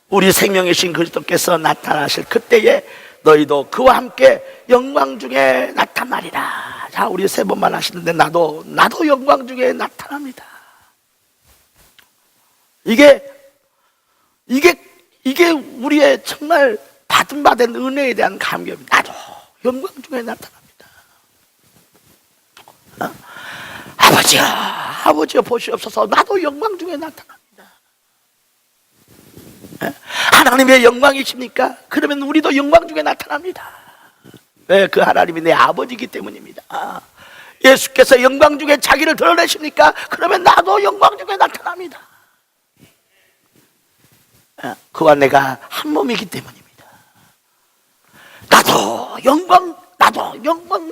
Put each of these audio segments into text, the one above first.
우리 생명이신 그리스도께서 나타나실 그때에 너희도 그와 함께 영광 중에 나타나리라. 자, 우리 세 번만 하시는데 나도 영광 중에 나타납니다. 이게 우리의 정말 받은 은혜에 대한 감격입니다. 나도 영광 중에 나타납니다. 아버지여 보시옵소서. 나도 영광 중에 나타납니다. 하나님의 영광이십니까? 그러면 우리도 영광 중에 나타납니다. 왜? 그 하나님이 내 아버지이기 때문입니다. 예수께서 영광 중에 자기를 드러내십니까? 그러면 나도 영광 중에 나타납니다. 그와 내가 한 몸이기 때문입니다. 나도 영광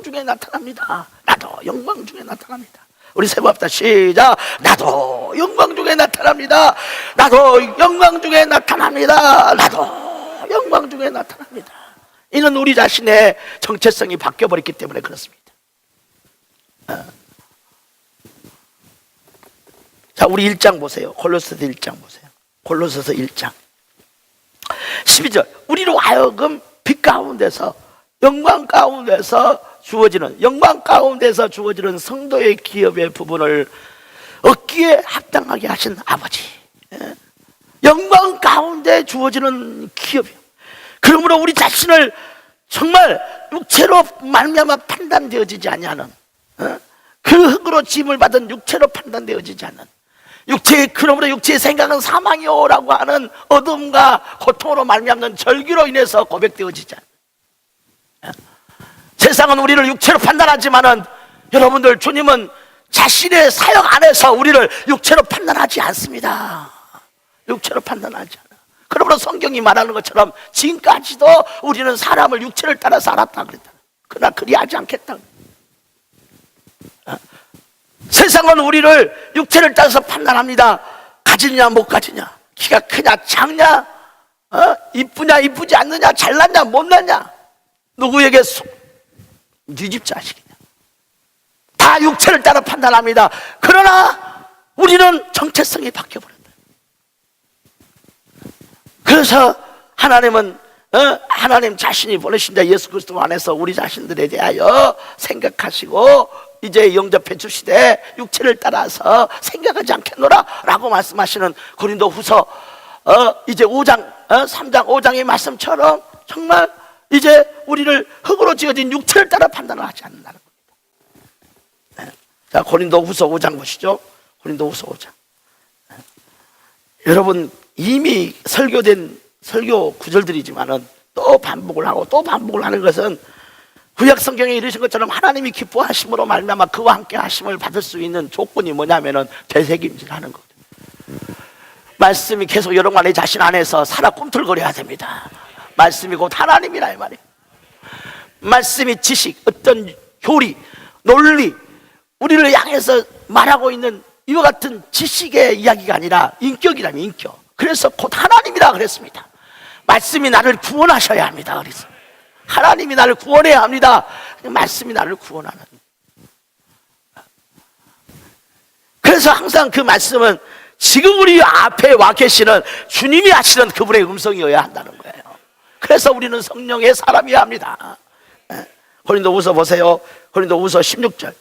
중에 나타납니다. 나도 영광 중에 나타납니다. 우리 세 번 합시다. 시작. 나도 영광 중에 나타납니다. 나도 영광 중에 나타납니다. 나도 영광 중에 나타납니다. 이는 우리 자신의 정체성이 바뀌어버렸기 때문에 그렇습니다. 자, 우리 1장 보세요. 골로새서 1장 보세요. 골로새서 1장 12절. 우리로 하여금 빛 가운데서 영광 가운데서 주어지는 성도의 기업의 부분을 얻기에 합당하게 하신 아버지. 영광 가운데 주어지는 기업이요. 그러므로 우리 자신을 정말 육체로 말미암아 판단되어지지 아니하는, 그 흙으로 지음을 받은 육체로 판단되어지지 않는, 그러므로 육체의 생각은 사망이요라고 하는 어둠과 고통으로 말미암는 절기로 인해서 고백되어지지 않는, 세상은 우리를 육체로 판단하지만은 여러분들, 주님은 자신의 사역 안에서 우리를 육체로 판단하지 않습니다. 육체로 판단하지 않아. 그러므로 성경이 말하는 것처럼 지금까지도 우리는 사람을 육체를 따라 살았다 그랬다. 그러나 그리하지 않겠다. 세상은 우리를 육체를 따라서 판단합니다. 가지냐 못 가지냐, 키가 크냐 작냐, 이쁘냐 이쁘지 않느냐, 잘났냐 못났냐, 누구에게 네 집 자식이냐, 다 육체를 따라 판단합니다. 그러나 우리는 정체성이 바뀌어버렸다. 그래서 하나님은 하나님 자신이 보내신 자 예수 그리스도 안에서 우리 자신들에 대하여 생각하시고 이제 영접해 주시되 육체를 따라서 생각하지 않겠노라 라고 말씀하시는 고린도 후서 이제 5장 3장 5장의 말씀처럼 정말 이제 우리를 흙으로 지어진 육체를 따라 판단을 하지 않는다는 겁니다. 자, 고린도 후서 5장 보시죠. 고린도 후서 5장. 여러분, 이미 설교된 설교 구절들이지만은 또 반복을 하고 또 반복을 하는 것은 구약 성경에 이르신 것처럼 하나님이 기뻐하심으로 말미암아 그와 함께 하심을 받을 수 있는 조건이 뭐냐면은 되새김질하는 거거든요. 말씀이 계속 여러분과 내 자신 안에서 살아 꿈틀거려야 됩니다. 말씀이 곧 하나님이라 이 말이에요. 말씀이 지식, 어떤 교리, 논리, 우리를 향해서 말하고 있는 이와 같은 지식의 이야기가 아니라 인격이라면 인격. 그래서 곧 하나님이라 그랬습니다. 말씀이 나를 구원하셔야 합니다. 그래서 하나님이 나를 구원해야 합니다. 말씀이 나를 구원하는. 그래서 항상 그 말씀은 지금 우리 앞에 와 계시는 주님이 하시는 그분의 음성이어야 한다는 거예요. 그래서 우리는 성령의 사람이어야 합니다. 고린도후서 보세요. 고린도후서 16절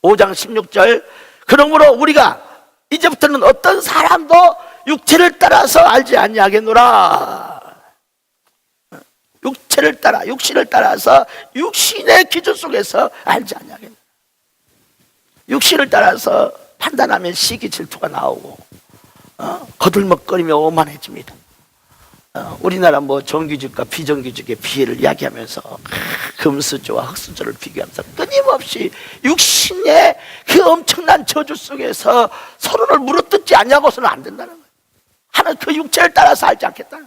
5장 16절. 그러므로 우리가 이제부터는 어떤 사람도 육체를 따라서 알지 아니하겠노라. 육신을 따라서 육신의 기준 속에서 알지 아니하겠노라. 육신을 따라서 판단하면 시기 질투가 나오고 거들먹거리며 오만해집니다. 우리나라 뭐 정규직과 비정규직의 비애를 이야기하면서 금수저와 흑수저를 비교하면서 끊임없이 육신의 그 엄청난 저주 속에서 서로를 물어뜯지 않냐고서는 안 된다는 거예요. 하나는 그 육체를 따라서 알지 않겠다.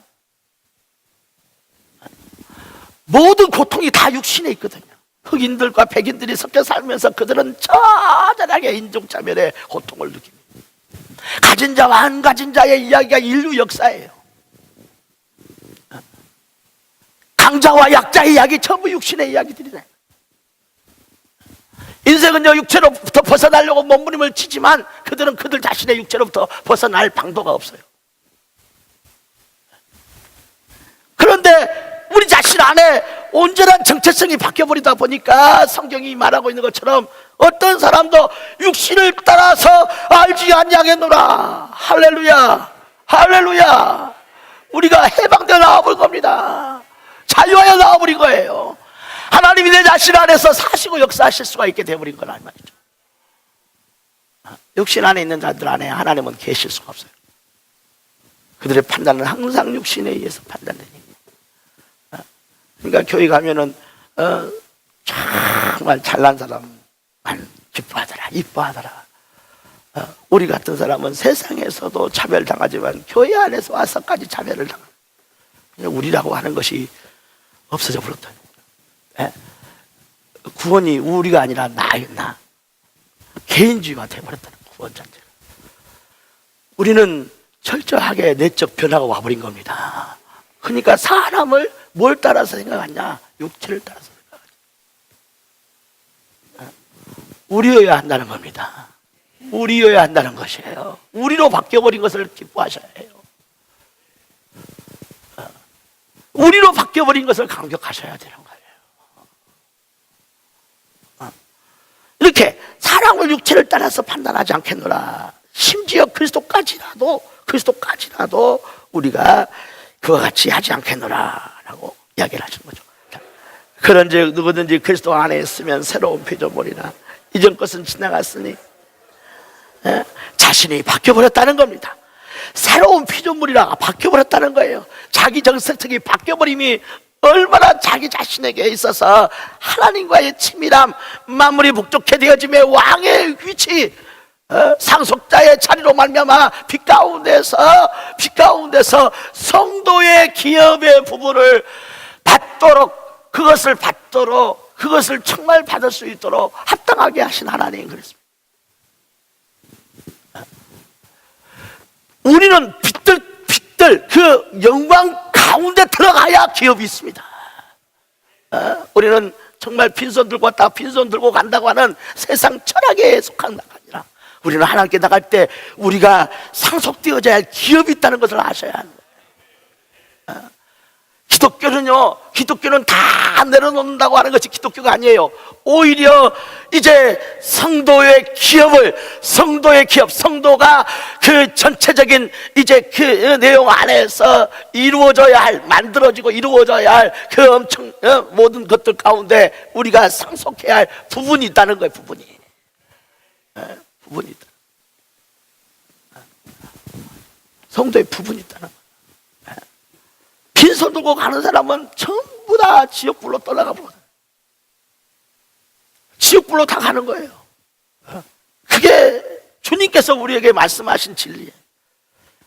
모든 고통이 다 육신에 있거든요. 흑인들과 백인들이 섞여 살면서 그들은 처절하게 인종차별의 고통을 느낍니다. 가진 자와 안 가진 자의 이야기가 인류 역사예요. 강자와 약자의 이야기 전부 육신의 이야기들이네. 인생은요 육체로부터 벗어나려고 몸부림을 치지만 그들은 그들 자신의 육체로부터 벗어날 방도가 없어요. 그런데 우리 자신 안에 온전한 정체성이 바뀌어버리다 보니까 성경이 말하고 있는 것처럼 어떤 사람도 육신을 따라서 알지 아니하겠노라. 할렐루야, 할렐루야. 우리가 해방되어 나와버린 겁니다. 자유하여 나와버린 거예요. 하나님이 내 자신 안에서 사시고 역사하실 수가 있게 되어버린 거란 말이죠. 육신 안에 있는 자들 안에 하나님은 계실 수가 없어요. 그들의 판단은 항상 육신에 의해서 판단되니까. 그러니까 교회 가면은 정말 잘난 사람만 기뻐하더라, 이뻐하더라. 우리 같은 사람은 세상에서도 차별당하지만 교회 안에서 와서까지 차별을 당하는, 우리라고 하는 것이 없어져 버렸다. 구원이 우리가 아니라 나 개인주의가 되어버렸다는 구원 자체가. 우리는 철저하게 내적 변화가 와버린 겁니다. 그러니까 사람을 뭘 따라서 생각하냐? 육체를 따라서 생각하냐. 우리여야 한다는 겁니다. 우리여야 한다는 것이에요. 우리로 바뀌어버린 것을 기뻐하셔야 해요. 우리로 바뀌어버린 것을 감격하셔야 되는 거예요. 이렇게 사람을 육체를 따라서 판단하지 않겠노라. 심지어 그리스도까지라도 우리가 그와 같이 하지 않겠노라 라고 이야기를 하신 거죠. 그런즉 누구든지 그리스도 안에 있으면 새로운 피조물이나 이전 것은 지나갔으니 자신이 바뀌어버렸다는 겁니다. 새로운 피조물이라 바뀌어버렸다는 거예요. 자기 정체성이 바뀌어버림이 얼마나 자기 자신에게 있어서 하나님과의 친밀함, 만물이 북돋게 되어짐의 왕의 위치, 상속자의 자리로 말미암아 빛 가운데서 성도의 기업의 부분을 받도록, 그것을 정말 받을 수 있도록 합당하게 하신 하나님. 그렇습니다. 우리는 빛들 그 영광 가운데 들어가야 기업이 있습니다. 우리는 정말 빈손 들고 왔다 빈손 들고 간다고 하는 세상 철학에 속한 나가 아니라 우리는 하나님께 나갈 때 우리가 상속되어져야 할 기업이 있다는 것을 아셔야 하는 거예요. 기독교는 다 내려놓는다고 하는 것이 기독교가 아니에요. 오히려 이제 성도의 기업, 성도가 그 전체적인 이제 그 내용 안에서 만들어지고 이루어져야 할 그 엄청 모든 것들 가운데 우리가 상속해야 할 부분이 있다는 거예요. 부분이 있다. 성도의 부분이 있다는 거예요. 빈손 들고 가는 사람은 전부 다 지옥불로 떠나가 버려요. 지옥불로 다 가는 거예요. 그게 주님께서 우리에게 말씀하신 진리예요.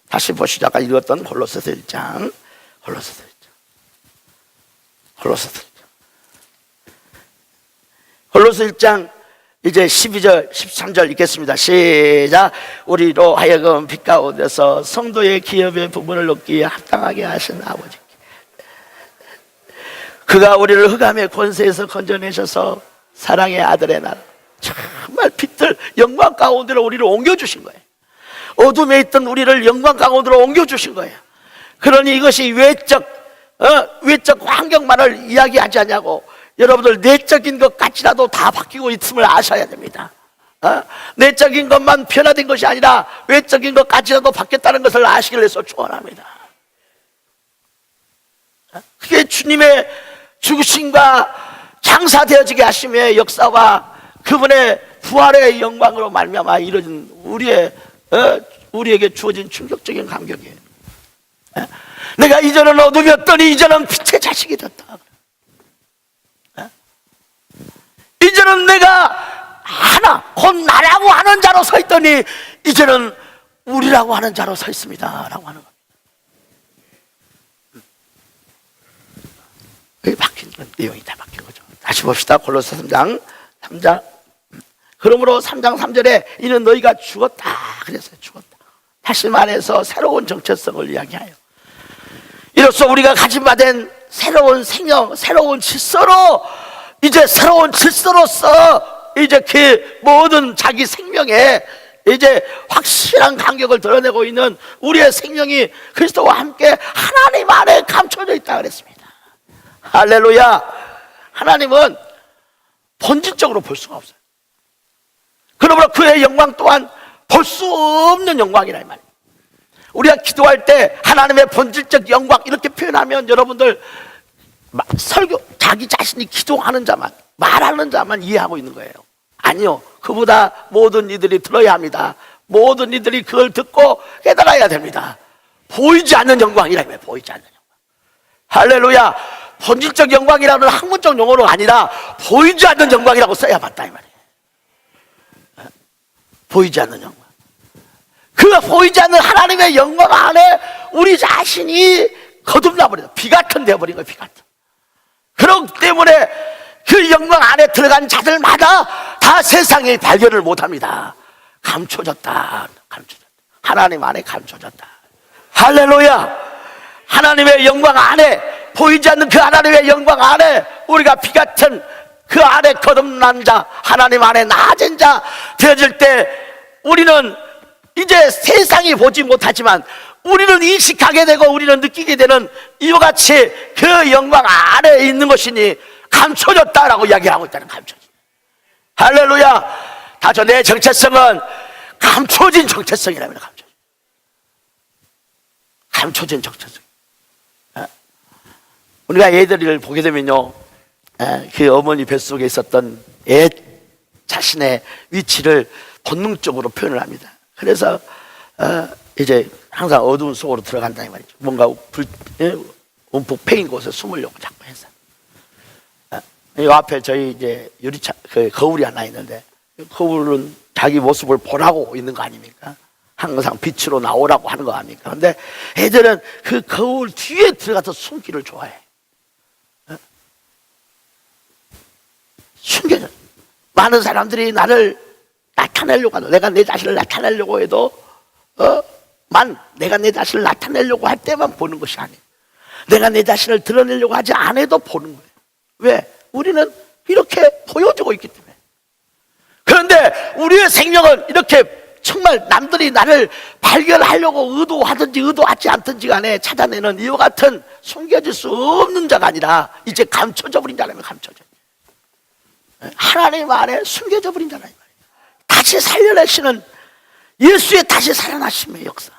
다시 보시죠. 아까 읽었던 골로새서 1장. 골로새 1장 이제 12절 13절 읽겠습니다. 시작. 우리로 하여금 빛 가운데서 성도의 기업의 부분을 얻기에 합당하게 하신 아버지, 그가 우리를 흑암의 권세에서 건져내셔서 사랑의 아들의 나라, 정말 빛들 영광 가운데로 우리를 옮겨주신 거예요. 어둠에 있던 우리를 영광 가운데로 옮겨주신 거예요. 그러니 이것이 외적 환경만을 이야기하지 않냐고, 여러분들 내적인 것까지라도 다 바뀌고 있음을 아셔야 됩니다. 내적인 것만 변화된 것이 아니라 외적인 것까지라도 바뀌었다는 것을 아시길 위해서 축원합니다. 그게 주님의 죽으심과 장사되어지게 하심의 역사와 그분의 부활의 영광으로 말미암아 이루어진 우리에게 주어진 충격적인 감격이에요. 내가 이전은 어둠이었더니 이제는 빛의 자식이 됐다. 이제는 내가 곧 나라고 하는 자로 서 있더니 이제는 우리라고 하는 자로 서 있습니다 라고 하는 겁니다. 그게 바뀐 건, 내용이 다 바뀐 거죠. 다시 봅시다. 골로새 3장. 그러므로 3장 3절에 이는 너희가 죽었다 그랬어요. 죽었다. 다시 말해서 새로운 정체성을 이야기해요. 이로써 우리가 가진 바 된 새로운 생명, 새로운 질서로, 이제 새로운 질서로서 이제 그 모든 자기 생명에 이제 확실한 간격을 드러내고 있는 우리의 생명이 그리스도와 함께 하나님 안에 감춰져 있다 그랬습니다. 할렐루야. 하나님은 본질적으로 볼 수가 없어요. 그러므로 그의 영광 또한 볼 수 없는 영광이라 이 말이에요. 우리가 기도할 때 하나님의 본질적 영광 이렇게 표현하면 여러분들 설교 자기 자신이 기도하는 자만, 말하는 자만 이해하고 있는 거예요. 아니요, 그보다 모든 이들이 들어야 합니다. 모든 이들이 그걸 듣고 깨달아야 됩니다. 보이지 않는 영광이라 면 보이지 않는 영광. 할렐루야. 본질적 영광이라는 학문적 용어로 아니라 보이지 않는 영광이라고 써야 맞다 이 말이에요. 보이지 않는 영광. 그 보이지 않는 하나님의 영광 안에 우리 자신이 거듭나버려요. 비 같은 되어버린 거예요. 비 같은. 그렇기 때문에 그 영광 안에 들어간 자들마다 다 세상에 발견을 못합니다. 감춰졌다. 감춰졌다. 하나님 안에 감춰졌다. 할렐루야. 하나님의 영광 안에, 보이지 않는 그 하나님의 영광 안에 우리가 비 같은 그 안에 거듭난 자, 하나님 안에 나아진 자 되어질 때 우리는 이제 세상이 보지 못하지만 우리는 인식하게 되고 우리는 느끼게 되는 이와 같이 그 영광 안에 있는 것이니 감춰졌다라고 이야기하고 있다는. 감춰진. 할렐루야. 다저 내 정체성은 감춰진 정체성이라면 감춰진 정체성. 우리가 애들을 보게 되면요, 그 어머니 뱃속에 있었던 애 자신의 위치를 본능적으로 표현을 합니다. 그래서 이제 항상 어두운 속으로 들어간다 이 말이죠. 뭔가 움푹 패인 곳에 숨으려고 자꾸 해서. 이 앞에 저희 이제 유리창 그 거울이 하나 있는데, 거울은 자기 모습을 보라고 있는 거 아닙니까? 항상 빛으로 나오라고 하는 거 아닙니까? 근데 애들은 그 거울 뒤에 들어가서 숨기를 좋아해. 숨겨져. 많은 사람들이 나를 나타내려고 하고, 내가 내 자신을 나타내려고 해도 내가 내 자신을 나타내려고 할 때만 보는 것이 아니에요. 내가 내 자신을 드러내려고 하지 않아도 보는 거예요. 왜? 우리는 이렇게 보여주고 있기 때문에. 그런데 우리의 생명은 이렇게 정말 남들이 나를 발견하려고 의도하든지 의도하지 않든지 간에 찾아내는 이와 같은 숨겨질 수 없는 자가 아니라 이제 감춰져 버린 자라면 감춰져. 하나님 안에 숨겨져 버린 자라 이 말이에요. 다시 살려내시는 예수의 다시 살아나심의 역사.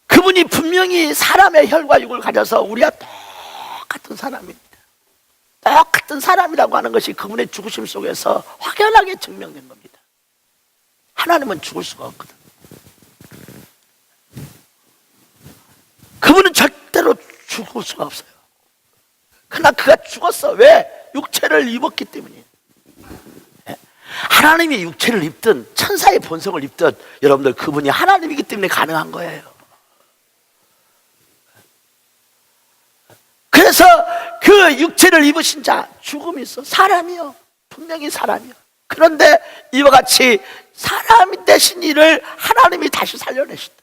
그분이 분명히 사람의 혈과 육을 가져서 우리와 똑같은 사람입니다. 똑같은 사람이라고 하는 것이 그분의 죽으심 속에서 확연하게 증명된 겁니다. 하나님은 죽을 수가 없거든. 그분은 절대로 죽을 수가 없어요. 그러나 그가 죽었어. 왜? 육체를 입었기 때문이에요. 하나님이 육체를 입든 천사의 본성을 입든 여러분들 그분이 하나님이기 때문에 가능한 거예요. 그래서 그 육체를 입으신 자, 죽음이 있어. 사람이요. 분명히 사람이요. 그런데 이와 같이 사람이 되신 이를 하나님이 다시 살려내신다.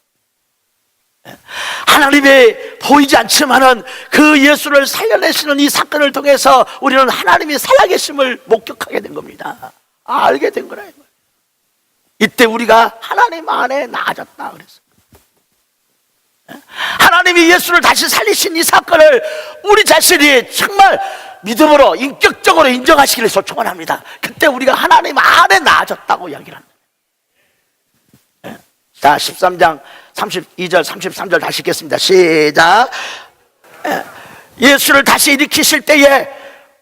하나님이 보이지 않지만은 그 예수를 살려내시는 이 사건을 통해서 우리는 하나님이 살아계심을 목격하게 된 겁니다. 알게 된 거라. 이때 우리가 하나님 안에 나아졌다 그랬어. 하나님이 예수를 다시 살리신 이 사건을 우리 자신이 정말 믿음으로 인격적으로 인정하시기를 소청합니다. 그때 우리가 하나님 안에 나아졌다고 이야기를 합니다. 자, 13장 32절 33절 다시 읽겠습니다. 시작. 예수를 다시 일으키실 때에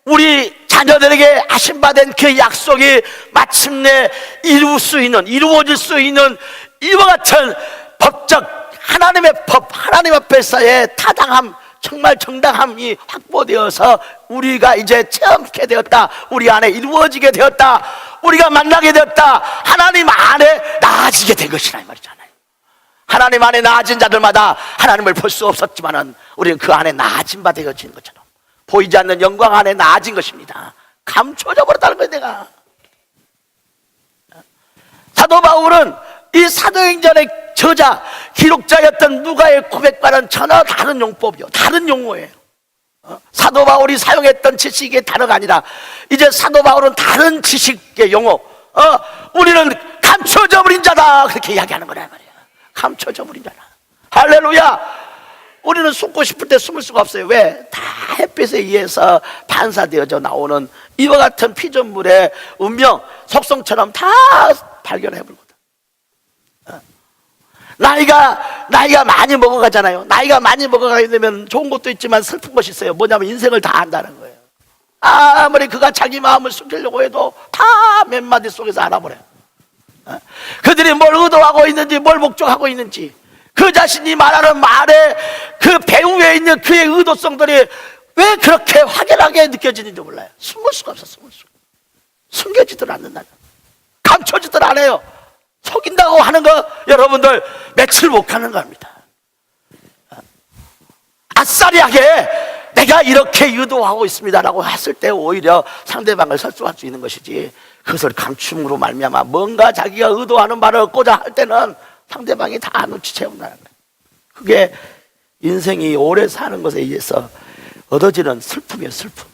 우리 자녀들에게 하신 바 된 그 약속이 마침내 이루어질 수 있는 이와 같은 법적 하나님의 법, 하나님 앞에서의 타당함, 정말 정당함이 확보되어서 우리가 이제 체험하게 되었다. 우리 안에 이루어지게 되었다. 우리가 만나게 되었다. 하나님 안에 나아지게 된 것이라 이 말이잖아요. 하나님 안에 나아진 자들마다 하나님을 볼 수 없었지만은 우리는 그 안에 나아진 바 되어진 것처럼 보이지 않는 영광 안에 나아진 것입니다. 감춰져 버렸다는 거예요. 내가 사도 바울은 이 사도행전의 저자, 기록자였던 누가의 고백과는 전혀 다른 용법이요, 다른 용어예요. 사도 바울이 사용했던 지식의 단어가 아니라 이제 사도 바울은 다른 지식의 용어, 우리는 감춰져 버린 자다, 그렇게 이야기하는 거란 말이야. 감춰져 버린 자다. 할렐루야. 우리는 숨고 싶을 때 숨을 수가 없어요. 왜? 다 햇빛에 의해서 반사되어져 나오는 이와 같은 피조물의 운명, 속성처럼 다 발견해 버리거든. 나이가 많이 먹어가잖아요. 나이가 많이 먹어가게 되면 좋은 것도 있지만 슬픈 것이 있어요. 뭐냐면 인생을 다 안다는 거예요. 아무리 그가 자기 마음을 숨기려고 해도 다 몇 마디 속에서 알아버려요. 그들이 뭘 의도하고 있는지, 뭘 목적하고 있는지, 그 자신이 말하는 말에 그 배후에 있는 그의 의도성들이 왜 그렇게 확연하게 느껴지는지 몰라요. 숨을 수가 없어. 숨겨지들 않는다. 감춰지들 않아요. 속인다고 하는 거 여러분들 며칠 못 가는 겁니다. 아싸리하게 내가 이렇게 의도하고 있습니다라고 했을 때 오히려 상대방을 설득할 수 있는 것이지, 그것을 감춤으로 말미암아 뭔가 자기가 의도하는 말을 얻고자 할 때는 상대방이 다 눈치채운다는 거예요. 그게 인생이 오래 사는 것에 의해서 얻어지는 슬픔이에요. 슬픔.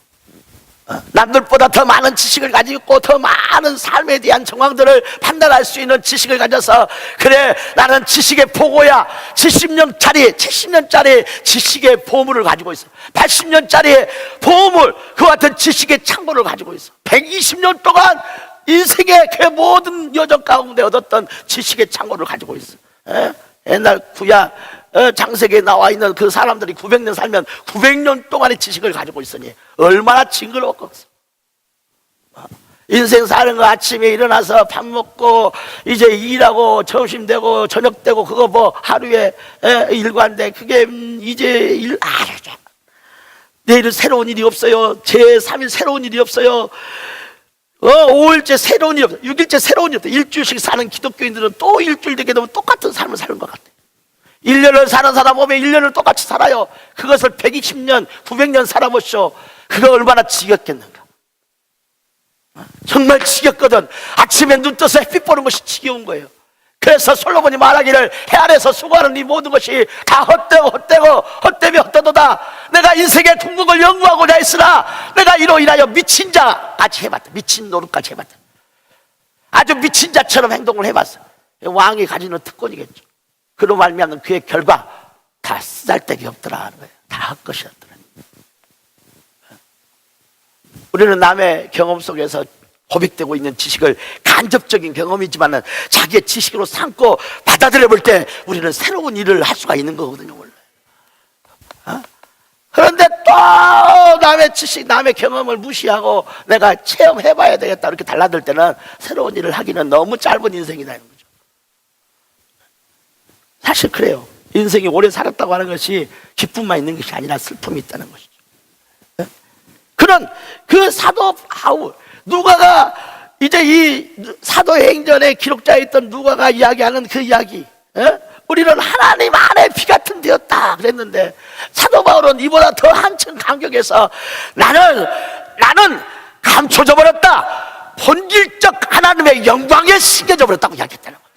남들보다 더 많은 지식을 가지고 있고 더 많은 삶에 대한 정황들을 판단할 수 있는 지식을 가져서, 그래 나는 지식의 보고야, 70년짜리 지식의 보물을 가지고 있어. 80년짜리 보물, 그와 같은 지식의 창고를 가지고 있어. 120년 동안 인생의 그 모든 여정 가운데 얻었던 지식의 창고를 가지고 있어. 옛날 구약 장세기에 나와 있는 그 사람들이 900년 살면 900년 동안의 지식을 가지고 있으니 얼마나 징그러웠겠어. 인생 사는 거 아침에 일어나서 밥 먹고 이제 일하고 점심 되고 저녁 되고 그거 뭐 하루에 일과인데, 그게 이제 내일은 새로운 일이 없어요. 제3일 새로운 일이 없어요. 5일째 새로운 일이 없어요. 6일째 새로운 일이 없어요. 일주일씩 사는 기독교인들은 또 일주일 되게 되면 똑같은 삶을 사는 것 같아요. 1년을 사는 사람 보면 1년을 똑같이 살아요. 그것을 120년, 900년 살아보시오. 그거 얼마나 지겹겠는가. 정말 지겹거든. 아침에 눈 떠서 햇빛 보는 것이 지겨운 거예요. 그래서 솔로몬이 말하기를 해 아래서 수고하는 이 모든 것이 다 헛되며 헛되도다. 내가 인생의 궁극을 연구하고자 했으나 내가 이로 인하여 미친 자까지 해봤다. 미친 노릇까지 해봤다. 아주 미친 자처럼 행동을 해봤어. 왕이 가지는 특권이겠죠. 그로 말미암는 그의 결과 다 쓰잘데기 없더라 하는 거예요. 다 헛것이었더라. 우리는 남의 경험 속에서 고백되고 있는 지식을 간접적인 경험이지만 자기의 지식으로 삼고 받아들여 볼 때 우리는 새로운 일을 할 수가 있는 거거든요, 원래. 그런데 또 남의 지식, 남의 경험을 무시하고 내가 체험해봐야 되겠다 이렇게 달라들 때는 새로운 일을 하기는 너무 짧은 인생이라는 거죠. 사실 그래요. 인생이 오래 살았다고 하는 것이 기쁨만 있는 것이 아니라 슬픔이 있다는 것이죠. 그런 그 사도 바울, 누가가 이제 이 사도행전의 기록자에 있던 누가가 이야기하는 그 이야기, 우리는 하나님 안에 피 같은 되었다 그랬는데, 사도 바울은 이보다 더 한층 감격해서 나는 감춰져 버렸다, 본질적 하나님의 영광에 심겨져 버렸다고 이야기했다는 거죠.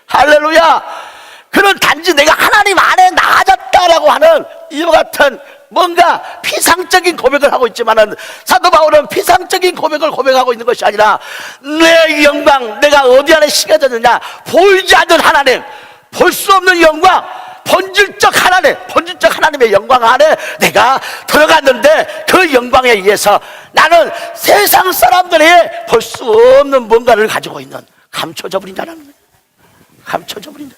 할렐루야. 그는 단지 내가 하나님 안에 나아졌다라고 하는 이와 같은 뭔가 피상적인 고백을 하고 있지만은, 사도 바울은 피상적인 고백을 고백하고 있는 것이 아니라 내 영광, 내가 어디 안에 심겨졌느냐, 보이지 않는 하나님, 볼 수 없는 영광, 본질적 하나님의 영광 안에 내가 들어갔는데, 그 영광에 의해서 나는 세상 사람들이 볼 수 없는 뭔가를 가지고 있는 감춰져 버린 자라는 거예요. 감춰져 버린 자.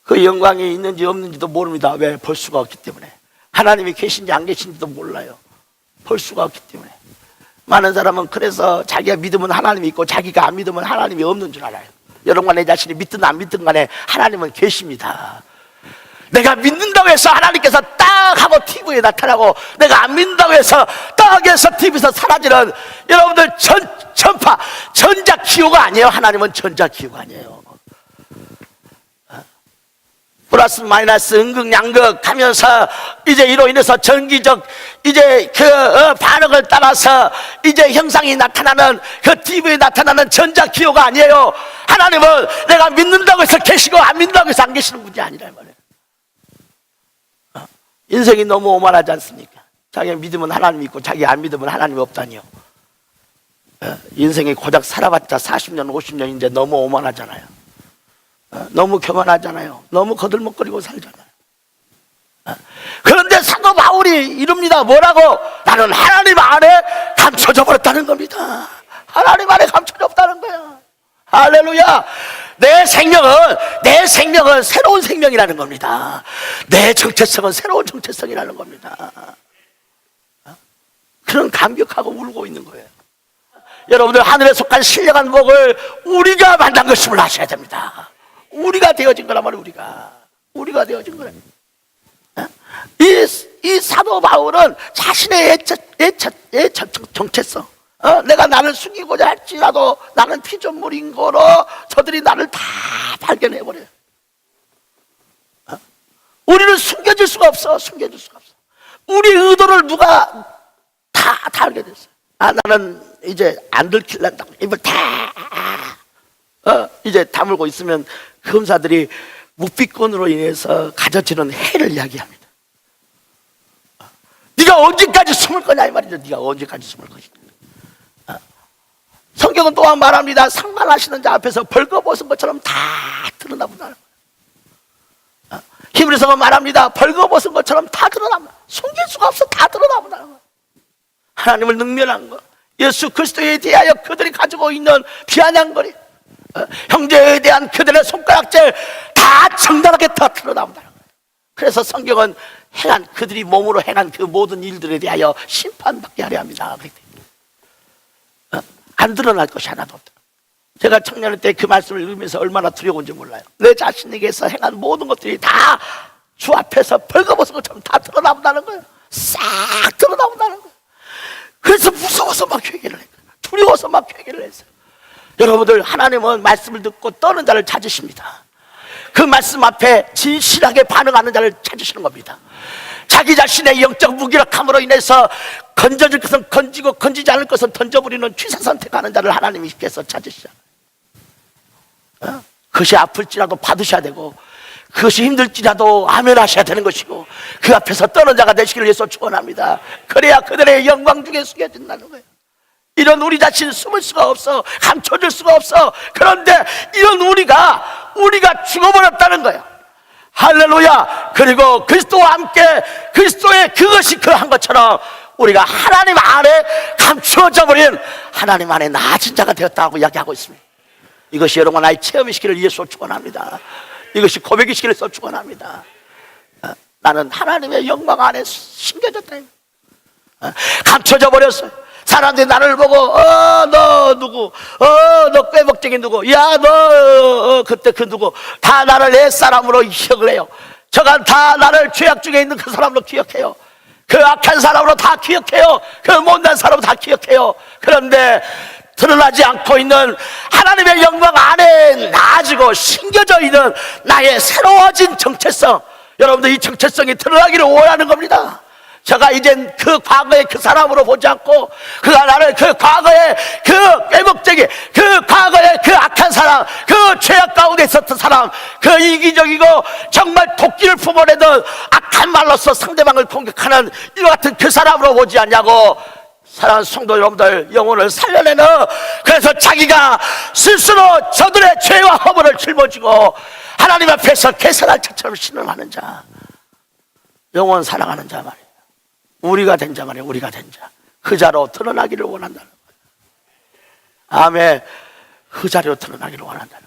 그 영광이 있는지 없는지도 모릅니다. 왜? 볼 수가 없기 때문에. 하나님이 계신지 안 계신지도 몰라요. 볼 수가 없기 때문에. 많은 사람은 그래서 자기가 믿으면 하나님이 있고 자기가 안 믿으면 하나님이 없는 줄 알아요. 여러분과 내 자신이 믿든 안 믿든 간에 하나님은 계십니다. 내가 믿는다고 해서 하나님께서 딱 하고 TV에 나타나고, 내가 안 믿는다고 해서 딱 해서 TV에서 사라지는 여러분들 전자기호가 아니에요. 하나님은 전자기호가 아니에요. 플러스 마이너스 음극양극 하면서 이제 이로 인해서 전기적 이제 그 반응을 따라서 이제 형상이 나타나는 그 TV에 나타나는 전자기호가 아니에요. 하나님은 내가 믿는다고 해서 계시고 안 믿는다고 해서 안 계시는 분이 아니란 말이에요. 인생이 너무 오만하지 않습니까? 자기가 믿으면 하나님 있고 자기가 안 믿으면 하나님이 없다니요. 인생에 고작 살아봤자 40년 50년 이제 너무 오만하잖아요. 너무 교만하잖아요. 너무 거들먹거리고 살잖아요. 그런데 사도 바울이 이릅니다. 뭐라고? 나는 하나님 안에 감춰져 버렸다는 겁니다. 하나님 안에 감춰져 없다는 거야. 할렐루야. 내 생명은 새로운 생명이라는 겁니다. 내 정체성은 새로운 정체성이라는 겁니다. 그런 감격하고 울고 있는 거예요. 여러분들, 하늘에 속한 신령한 복을 우리가 만난 것임을 아셔야 됩니다. 우리가 되어진 거란 말이에요. 우리가 되어진 거예요. 이 사도 바울은 자신의 정체성, 내가 나를 숨기고자 할지라도 나는 피조물인 거로 저들이 나를 다 발견해버려요. 우리는 숨겨질 수가 없어. 우리 의도를 누가 다 알게 됐어요. 나는 이제 안 들킬란다고 입을 다 이제 다물고 있으면 검사들이 묵비권으로 인해서 가져지는 해를 이야기합니다. 네가 언제까지 숨을 거냐 이 말이죠. 네가 언제까지 숨을 것이냐. 성경은 또한 말합니다. 상관하시는 자 앞에서 벌거벗은 것처럼 다 드러나본다는 거예요. 히브리서는 말합니다. 벌거벗은 것처럼 다 드러납니다. 숨길 수가 없어. 다 드러나본다는 거예요. 하나님을 능멸한 것, 예수 그리스도에 대하여 그들이 가지고 있는 비아냥거리, 형제에 대한 그들의 손가락질 다 정당하게 다 드러나온다는 거예요. 그래서 성경은 그들이 몸으로 행한 그 모든 일들에 대하여 심판받게 하려 합니다. 안 드러날 것이 하나도 없다. 제가 청년일 때 그 말씀을 읽으면서 얼마나 두려운지 몰라요. 내 자신에게서 행한 모든 것들이 다 주 앞에서 벌거벗은 것처럼 다 드러나온다는 거예요. 싹 드러나온다는 거예요. 그래서 무서워서 막 회개를 했어요. 두려워서 막 회개를 했어요. 여러분들, 하나님은 말씀을 듣고 떠는 자를 찾으십니다. 그 말씀 앞에 진실하게 반응하는 자를 찾으시는 겁니다. 자기 자신의 영적 무기력함으로 인해서 건져질 것은 건지고 건지지 않을 것은 던져버리는 취사 선택하는 자를 하나님께서 찾으시잖아요. 그것이 아플지라도 받으셔야 되고, 그것이 힘들지라도 아멘 하셔야 되는 것이고, 그 앞에서 떠는 자가 되시기를 예수 축원합니다. 그래야 그들의 영광 중에 숨겨진다는 거예요. 이런 우리 자신을 숨을 수가 없어. 감춰줄 수가 없어. 그런데 이런 우리가 죽어버렸다는 거예요. 할렐루야. 그리고 그리스도와 함께 그리스도의 그것이 그한 것처럼 우리가 하나님 안에 감추어져 버린 하나님 안에 나아진 자가 되었다고 이야기하고 있습니다. 이것이 여러분 나의 체험이시기를 예수 축원합니다. 이것이 고백이시기를 축원합니다. 나는 하나님의 영광 안에 심겨졌다. 감춰져 버렸어요. 사람들이 나를 보고 너 누구, 너 꾀복쟁이 누구, 야 너 그때 그 누구, 다 나를 옛사람으로 기억을 해요. 저간 다 나를 죄악 중에 있는 그 사람으로 기억해요. 그 악한 사람으로 다 기억해요. 그 못난 사람으로 다 기억해요. 그런데 드러나지 않고 있는 하나님의 영광 안에 나아지고 심겨져 있는 나의 새로워진 정체성, 여러분들 이 정체성이 드러나기를 원하는 겁니다. 제가 이젠 그 과거의 그 사람으로 보지 않고, 그가 나를 그 과거의 그 꾀복쟁이, 그 과거의 그 악한 사람, 그 죄악 가운데 있었던 사람, 그 이기적이고 정말 도끼를 품어내던 악한 말로서 상대방을 공격하는 이와 같은 그 사람으로 보지 않냐고. 사랑하는 성도 여러분들, 영혼을 살려내는, 그래서 자기가 스스로 저들의 죄와 허물을 짊어지고 하나님 앞에서 개선할 자처럼 신음하는 자, 영혼 사랑하는 자 말이에요. 우리가 된 자 말이에요. 우리가 된 자, 그 자로 드러나기를 원한다는 거예요. 아멘. 그 자로 드러나기를 원한다는 거예요.